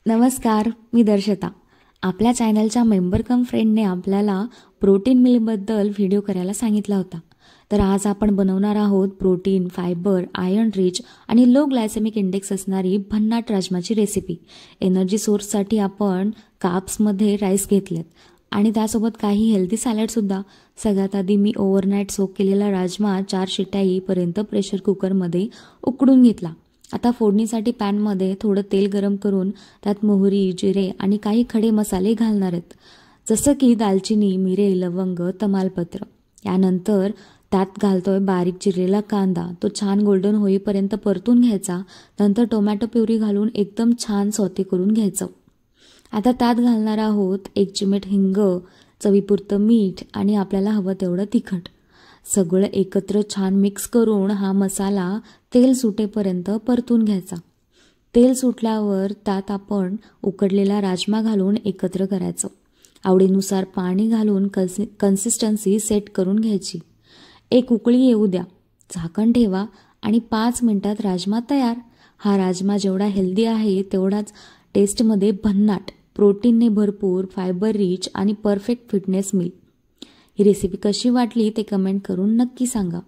नमस्कार, मी दर्शता. आपल्या चॅनलच्या मेंबर कम फ्रेंडने आपल्याला प्रोटीन मिलबद्दल व्हिडिओ करायला सांगितला होता. तर आज आपण बनवणार आहोत प्रोटीन, फायबर, आयर्न रिच आणि लो ग्लायसेमिक इंडेक्स असणारी भन्नाट राजमाची रेसिपी. एनर्जी सोर्ससाठी आपण कार्ब्समध्ये राईस घेतलेत आणि त्यासोबत काही हेल्दी सॅलडसुद्धा. सगळ्यात आधी मी ओव्हरनाईट सोक केलेला राजमा 4 शिट्ट्या येईपर्यंत प्रेशर कुकरमध्ये उकडून घेतला. आता फोडणीसाठी पॅनमध्ये थोडं तेल गरम करून त्यात मोहरी, जिरे आणि काही खडे मसाले घालणार आहेत, जसं की दालचिनी, मिरे, लवंग, तमालपत्र. यानंतर त्यात घालतोय बारीक चिरलेला कांदा. तो छान गोल्डन होईपर्यंत परतून घ्यायचा. नंतर टोमॅटो प्युरी घालून एकदम छान सौते करून घ्यायचं. आता त्यात घालणार आहोत 1 चिमट हिंग, चवीपुरतं मीठ आणि आपल्याला हवं तेवढं तिखट. सगळं एकत्र छान मिक्स करून हा मसाला तेल सुटेपर्यंत परतून घ्यायचा. तेल सुटल्यावर त्यात आपण उकडलेला राजमा घालून एकत्र करायचं. आवडीनुसार पाणी घालून कन्सिस्टन्सी सेट करून घ्यायची. एक उकळी येऊ द्या, झाकण ठेवा आणि 5 मिनिटात राजमा तयार. हा राजमा जेवढा हेल्दी आहे तेवढाच टेस्टमध्ये भन्नाट, प्रोटीनने भरपूर, फायबर रिच आणि परफेक्ट फिटनेस मील. ही रेसिपी कशी वाटली ते कमेंट करून नक्की सांगा.